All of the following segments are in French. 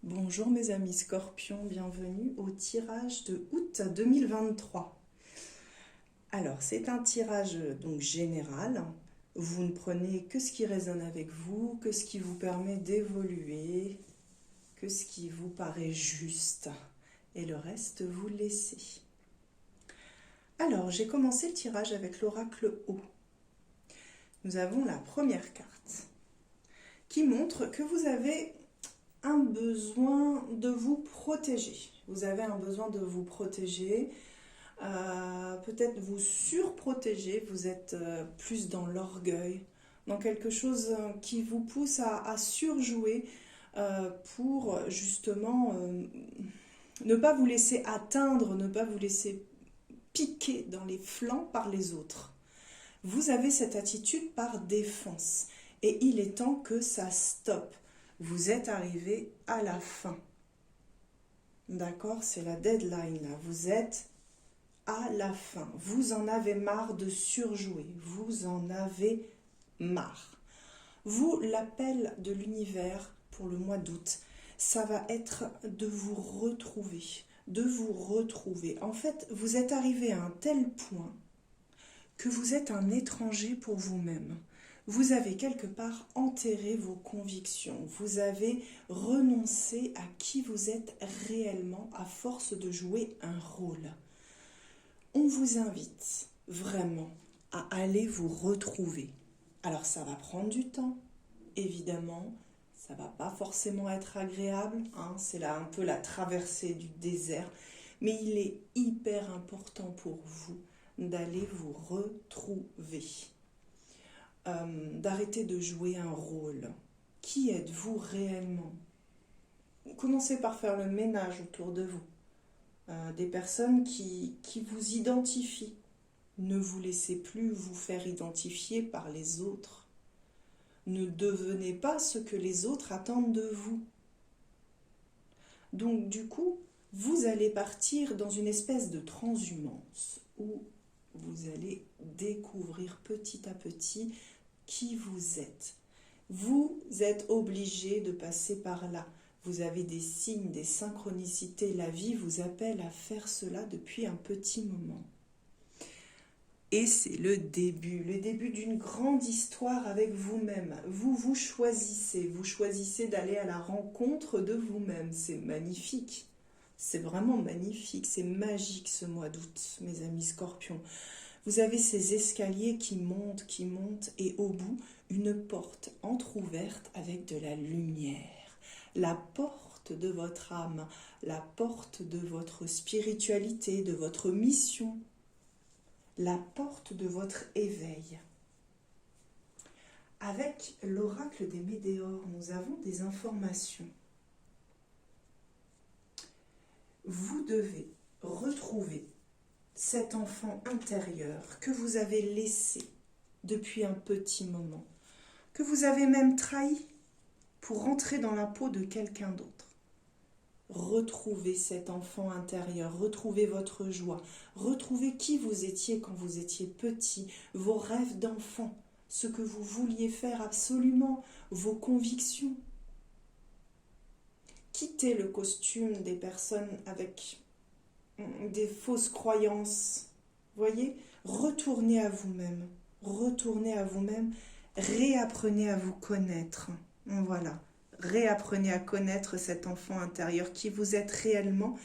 Bonjour mes amis Scorpions, bienvenue au tirage de août 2023. Alors c'est un tirage donc général, vous ne prenez que ce qui résonne avec vous, que ce qui vous permet d'évoluer, que ce qui vous paraît juste et le reste vous laissez. Alors j'ai commencé le tirage avec l'oracle O. Nous avons la première carte qui montre que vous avez un besoin de vous protéger. Vous avez un besoin de vous protéger, peut-être vous surprotéger, vous êtes plus dans l'orgueil, dans quelque chose qui vous pousse à surjouer pour justement ne pas vous laisser atteindre, ne pas vous laisser piquer dans les flancs par les autres. Vous avez cette attitude par défense et il est temps que ça stoppe. Vous êtes arrivé à la fin. D'accord? C'est la deadline là. Vous êtes à la fin. Vous en avez marre de surjouer. Vous en avez marre. Vous, l'appel de l'univers pour le mois d'août, ça va être de vous retrouver. De vous retrouver. En fait, vous êtes arrivé à un tel point que vous êtes un étranger pour vous-même. Vous avez quelque part enterré vos convictions, vous avez renoncé à qui vous êtes réellement à force de jouer un rôle. On vous invite vraiment à aller vous retrouver. Alors ça va prendre du temps, évidemment, ça va pas forcément être agréable, hein, c'est là un peu la traversée du désert, mais il est hyper important pour vous d'aller vous retrouver. D'arrêter de jouer un rôle. Qui êtes-vous réellement? Commencez par faire le ménage autour de vous. Des personnes qui vous identifient. Ne vous laissez plus vous faire identifier par les autres. Ne devenez pas ce que les autres attendent de vous. Donc du coup, vous allez partir dans une espèce de transhumance où vous allez découvrir petit à petit qui vous êtes. Vous êtes obligé de passer par là. Vous avez des signes, des synchronicités. La vie vous appelle à faire cela depuis un petit moment. Et c'est le début d'une grande histoire avec vous-même. Vous choisissez d'aller à la rencontre de vous-même. C'est magnifique. C'est vraiment magnifique, c'est magique ce mois d'août, mes amis Scorpions. Vous avez ces escaliers qui montent, et au bout, une porte entr'ouverte avec de la lumière. La porte de votre âme, la porte de votre spiritualité, de votre mission, la porte de votre éveil. Avec l'oracle des Médéors, nous avons des informations. Vous devez retrouver cet enfant intérieur que vous avez laissé depuis un petit moment, que vous avez même trahi pour rentrer dans la peau de quelqu'un d'autre. Retrouvez cet enfant intérieur, retrouvez votre joie, retrouvez qui vous étiez quand vous étiez petit, vos rêves d'enfant, ce que vous vouliez faire absolument, vos convictions. Quittez le costume des personnes avec des fausses croyances. Voyez, retournez à vous-même, réapprenez à vous connaître. Voilà, réapprenez à connaître cet enfant intérieur qui vous êtes réellement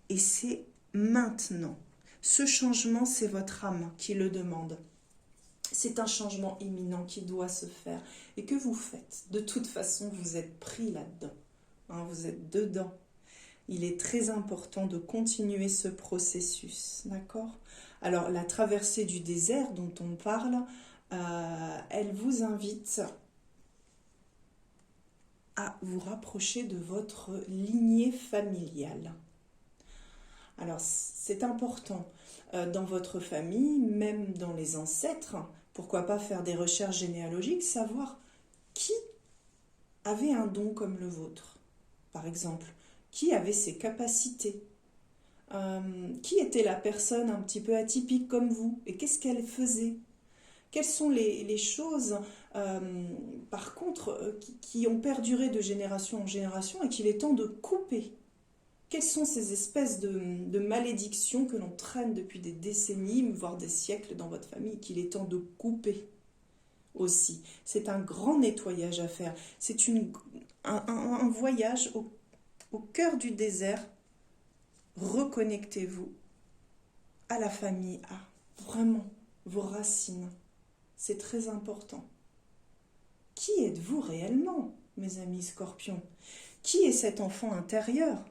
et c'est maintenant. Ce changement, c'est votre âme qui le demande. C'est un changement imminent qui doit se faire et que vous faites. De toute façon, vous êtes pris là-dedans. Vous êtes dedans. Il est très important de continuer ce processus, d'accord? Alors, la traversée du désert dont on parle, elle vous invite à vous rapprocher de votre lignée familiale. Alors, c'est important dans votre famille, même dans les ancêtres, pourquoi pas faire des recherches généalogiques, savoir qui avait un don comme le vôtre, par exemple. Qui avait ses capacités, qui était la personne un petit peu atypique comme vous et qu'est-ce qu'elle faisait, Quelles sont les choses, par contre, qui ont perduré de génération en génération et qu'il est temps de couper? Quelles sont ces espèces de malédictions que l'on traîne depuis des décennies, voire des siècles dans votre famille, qu'il est temps de couper aussi? C'est un grand nettoyage à faire. C'est un voyage au cœur du désert. Reconnectez-vous à la famille, à vraiment vos racines. C'est très important. Qui êtes-vous réellement, mes amis scorpions? Qui est cet enfant intérieur?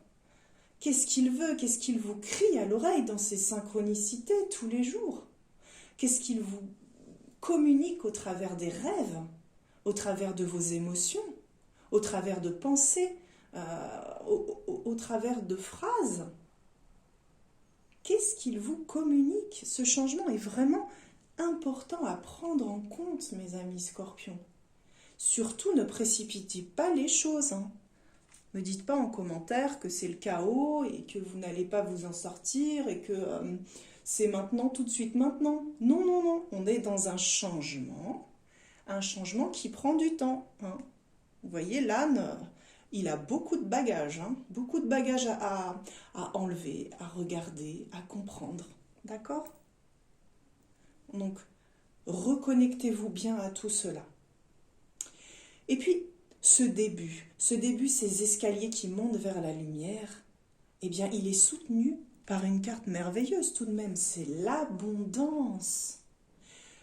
Qu'est-ce qu'il veut? Qu'est-ce qu'il vous crie à l'oreille dans ces synchronicités tous les jours? Qu'est-ce qu'il vous communique au travers des rêves, au travers de vos émotions, au travers de pensées, au travers de phrases? Qu'est-ce qu'il vous communique? Ce changement est vraiment important à prendre en compte, mes amis scorpions. Surtout, ne précipitez pas les choses. Ne dites pas en commentaire que c'est le chaos et que vous n'allez pas vous en sortir et que c'est maintenant, tout de suite maintenant. Non, non, non. On est dans un changement qui prend du temps. Vous voyez, l'âne, il a beaucoup de bagages, beaucoup de bagages à enlever, à regarder, à comprendre. D'accord? Donc, reconnectez-vous bien à tout cela. Et puis, ce début, ces escaliers qui montent vers la lumière, eh bien, il est soutenu par une carte merveilleuse tout de même, c'est l'abondance.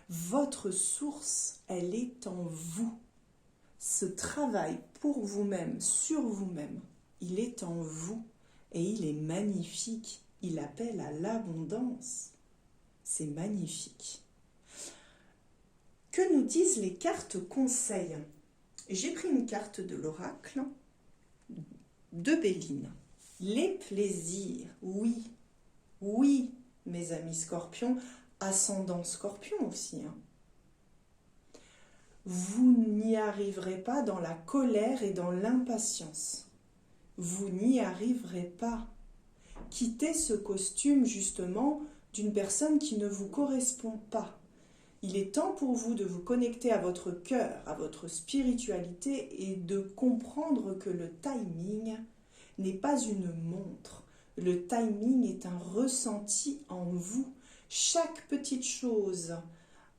Votre source, elle est en vous. Ce travail pour vous-même, sur vous-même, il est en vous et il est magnifique. Il appelle à l'abondance. C'est magnifique. Que nous disent les cartes conseils? J'ai pris une carte de l'oracle de Béline. Les plaisirs, oui, oui, mes amis scorpions, ascendant scorpion aussi. Vous n'y arriverez pas dans la colère et dans l'impatience. Vous n'y arriverez pas. Quittez ce costume justement d'une personne qui ne vous correspond pas. Il est temps pour vous de vous connecter à votre cœur, à votre spiritualité et de comprendre que le timing n'est pas une montre. Le timing est un ressenti en vous. Chaque petite chose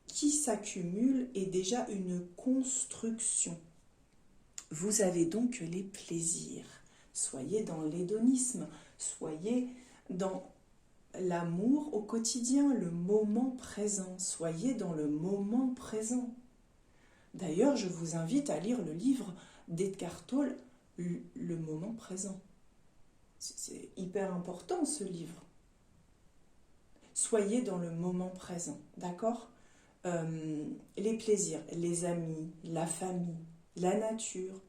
qui s'accumule est déjà une construction. Vous avez donc les plaisirs. Soyez dans l'hédonisme, soyez dans l'amour au quotidien, le moment présent. Soyez dans le moment présent. D'ailleurs, je vous invite à lire le livre d'Edgar Tolle, Le moment présent. C'est hyper important ce livre. Soyez dans le moment présent, d'accord? Les plaisirs, les amis, la famille, la nature,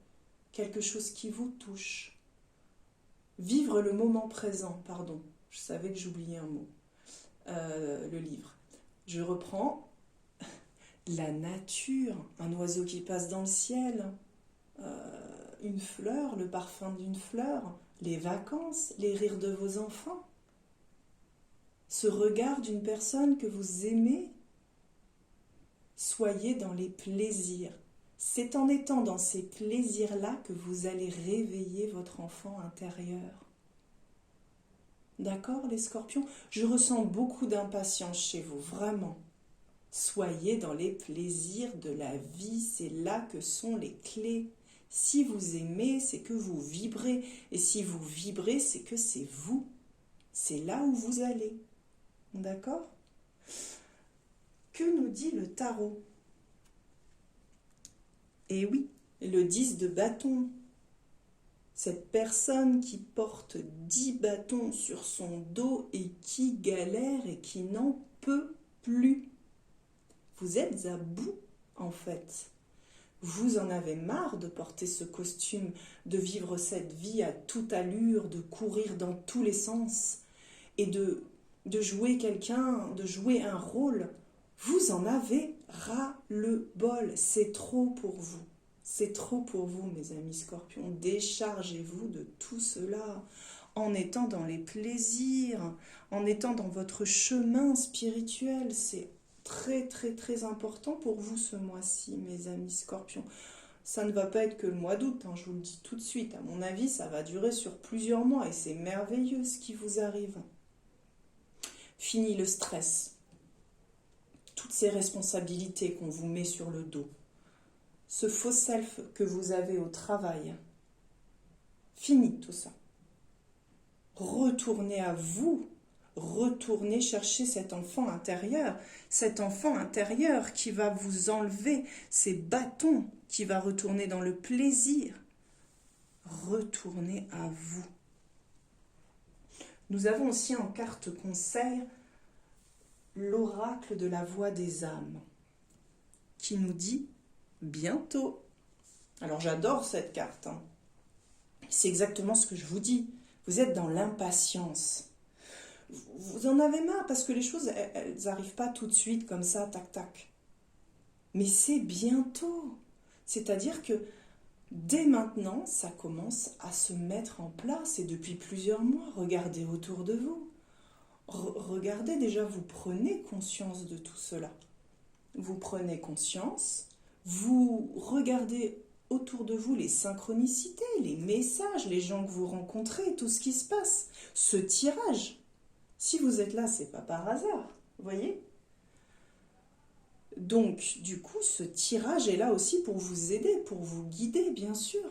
quelque chose qui vous touche. Vivre le moment présent, pardon. Je savais que j'oubliais un mot. Le livre. Je reprends. La nature, un oiseau qui passe dans le ciel, une fleur, le parfum d'une fleur, les vacances, les rires de vos enfants, ce regard d'une personne que vous aimez. Soyez dans les plaisirs. C'est en étant dans ces plaisirs-là que vous allez réveiller votre enfant intérieur. D'accord, les scorpions? Je ressens beaucoup d'impatience chez vous, vraiment. Soyez dans les plaisirs de la vie, c'est là que sont les clés. Si vous aimez, c'est que vous vibrez. Et si vous vibrez, c'est que c'est vous. C'est là où vous allez. D'accord? Que nous dit le tarot? Eh oui, le 10 de bâton. Cette personne qui porte 10 bâtons sur son dos et qui galère et qui n'en peut plus. Vous êtes à bout, en fait. Vous en avez marre de porter ce costume, de vivre cette vie à toute allure, de courir dans tous les sens et de jouer quelqu'un, de jouer un rôle. Vous en avez ras-le-bol. C'est trop pour vous. C'est trop pour vous, mes amis scorpions. Déchargez-vous de tout cela en étant dans les plaisirs, en étant dans votre chemin spirituel. C'est très très très important pour vous ce mois-ci, mes amis Scorpions. Ça ne va pas être que le mois d'août, hein, je vous le dis tout de suite. À mon avis, ça va durer sur plusieurs mois et c'est merveilleux ce qui vous arrive. Fini le stress, toutes ces responsabilités qu'on vous met sur le dos, ce faux self que vous avez au travail. Fini tout ça. Retournez à vous. Retournez chercher cet enfant intérieur qui va vous enlever ces bâtons, qui va retourner dans le plaisir. Retournez à vous. Nous avons aussi en carte conseil l'oracle de la voix des âmes qui nous dit bientôt. Alors j'adore cette carte, hein. C'est exactement ce que je vous dis. Vous êtes dans l'impatience. Vous en avez marre parce que les choses, elles n'arrivent pas tout de suite comme ça, tac, tac. Mais c'est bientôt. C'est-à-dire que dès maintenant, ça commence à se mettre en place et depuis plusieurs mois. Regardez autour de vous. Regardez déjà, vous prenez conscience de tout cela. Vous prenez conscience, vous regardez autour de vous les synchronicités, les messages, les gens que vous rencontrez, tout ce qui se passe, ce tirage. Si vous êtes là, c'est pas par hasard, vous voyez? Donc, du coup, ce tirage est là aussi pour vous aider, pour vous guider, bien sûr.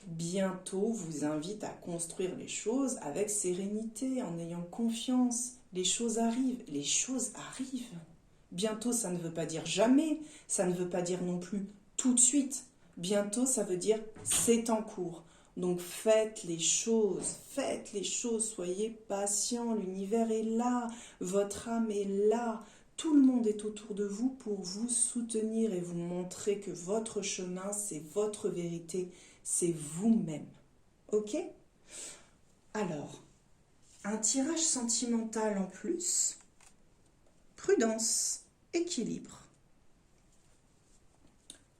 Bientôt, vous invite à construire les choses avec sérénité, en ayant confiance. Les choses arrivent, les choses arrivent. Bientôt, ça ne veut pas dire jamais, ça ne veut pas dire non plus tout de suite. Bientôt, ça veut dire c'est en cours. Donc faites les choses, soyez patients, l'univers est là, votre âme est là, tout le monde est autour de vous pour vous soutenir et vous montrer que votre chemin, c'est votre vérité, c'est vous-même. Ok? Alors, un tirage sentimental en plus, prudence, équilibre.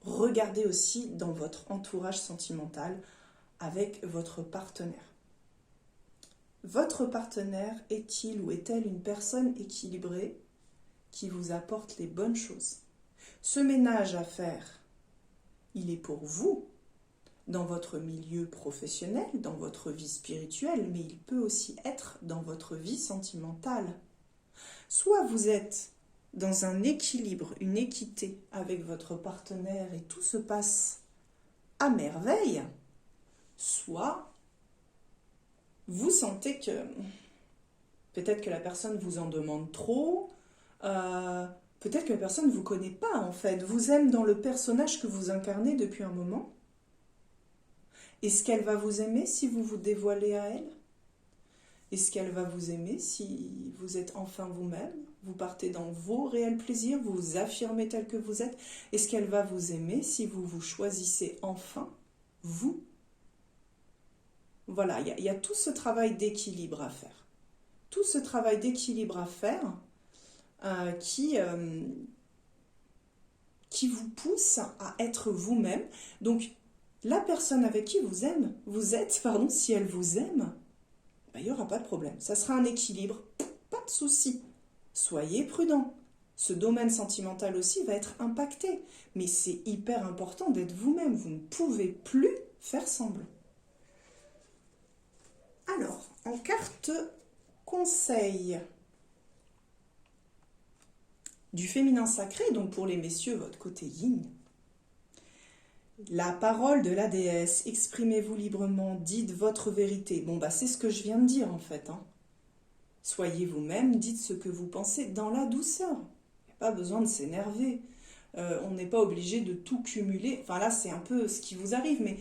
Regardez aussi dans votre entourage sentimental avec votre partenaire. Votre partenaire est-il ou est-elle une personne équilibrée qui vous apporte les bonnes choses? Ce ménage à faire, il est pour vous, dans votre milieu professionnel, dans votre vie spirituelle, mais il peut aussi être dans votre vie sentimentale. Soit vous êtes dans un équilibre, une équité avec votre partenaire et tout se passe à merveille, soit vous sentez que peut-être que la personne vous en demande trop, peut-être que la personne ne vous connaît pas en fait, vous aime dans le personnage que vous incarnez depuis un moment. Est-ce qu'elle va vous aimer si vous vous dévoilez à elle? Est-ce qu'elle va vous aimer si vous êtes enfin vous-même? Vous partez dans vos réels plaisirs, vous vous affirmez tel que vous êtes. Est-ce qu'elle va vous aimer si vous vous choisissez enfin vous? Voilà, il y a tout ce travail d'équilibre à faire. Tout ce travail d'équilibre à faire qui vous pousse à être vous-même. Donc, la personne avec qui vous êtes, si elle vous aime, il n'y aura pas de problème. Ça sera un équilibre, pas de souci. Soyez prudents. Ce domaine sentimental aussi va être impacté. Mais c'est hyper important d'être vous-même. Vous ne pouvez plus faire semblant. Alors, en carte conseil du féminin sacré, donc pour les messieurs, votre côté yin, la parole de la déesse, exprimez-vous librement, dites votre vérité. Bon, c'est ce que je viens de dire en fait. Soyez vous-même, dites ce que vous pensez dans la douceur. Il n'y a pas besoin de s'énerver. On n'est pas obligé de tout cumuler. Enfin là, c'est un peu ce qui vous arrive, mais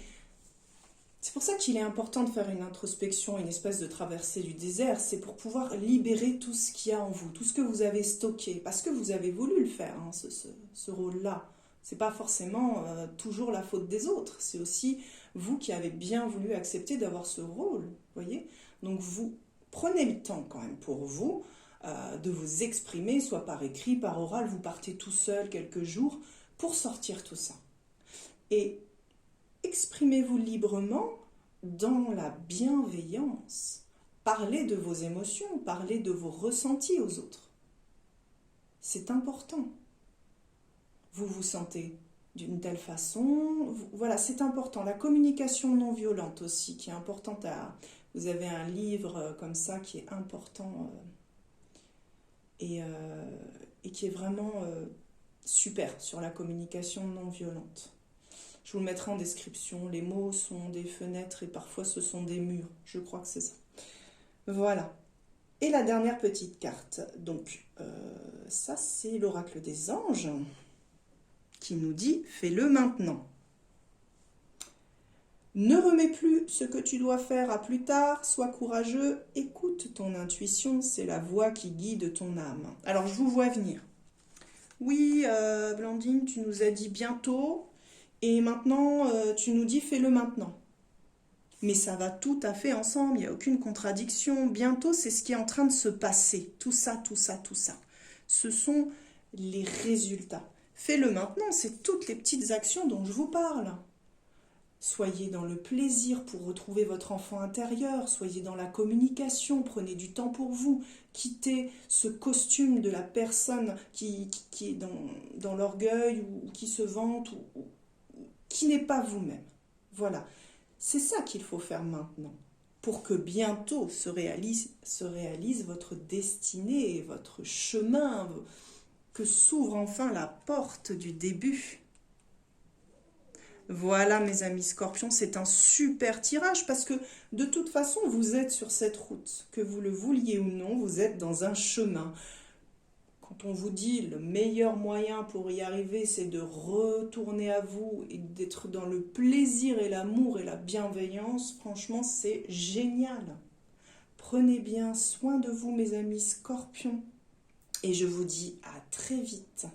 c'est pour ça qu'il est important de faire une introspection, une espèce de traversée du désert. C'est pour pouvoir libérer tout ce qu'il y a en vous, tout ce que vous avez stocké, parce que vous avez voulu le faire, ce rôle-là. C'est pas forcément toujours la faute des autres. C'est aussi vous qui avez bien voulu accepter d'avoir ce rôle, voyez. Donc vous prenez le temps quand même pour vous de vous exprimer, soit par écrit, par oral. Vous partez tout seul quelques jours pour sortir tout ça. Et exprimez-vous librement dans la bienveillance. Parlez de vos émotions, parlez de vos ressentis aux autres. C'est important. Vous vous sentez d'une telle façon. Voilà, c'est important. La communication non violente aussi, qui est importante à... Vous avez un livre comme ça qui est important et qui est vraiment super sur la communication non violente. Je vous le mettrai en description. Les mots sont des fenêtres et parfois ce sont des murs. Je crois que c'est ça. Voilà. Et la dernière petite carte. Donc, ça c'est l'oracle des anges qui nous dit « Fais-le maintenant ». Ne remets plus ce que tu dois faire à plus tard, sois courageux, écoute ton intuition, c'est la voix qui guide ton âme. Alors, je vous vois venir. Oui, Blandine, tu nous as dit bientôt, et maintenant, tu nous dis fais-le maintenant. Mais ça va tout à fait ensemble, il n'y a aucune contradiction. Bientôt, c'est ce qui est en train de se passer. Tout ça, tout ça, tout ça. Ce sont les résultats. Fais-le maintenant, c'est toutes les petites actions dont je vous parle. Soyez dans le plaisir pour retrouver votre enfant intérieur, soyez dans la communication, prenez du temps pour vous, quittez ce costume de la personne qui est dans l'orgueil ou qui se vante ou qui n'est pas vous-même. Voilà, c'est ça qu'il faut faire maintenant pour que bientôt se réalise votre destinée et votre chemin, que s'ouvre enfin la porte du début. Voilà mes amis scorpions, c'est un super tirage parce que de toute façon vous êtes sur cette route, que vous le vouliez ou non, vous êtes dans un chemin. Quand on vous dit le meilleur moyen pour y arriver c'est de retourner à vous et d'être dans le plaisir et l'amour et la bienveillance, franchement c'est génial. Prenez bien soin de vous mes amis scorpions et je vous dis à très vite.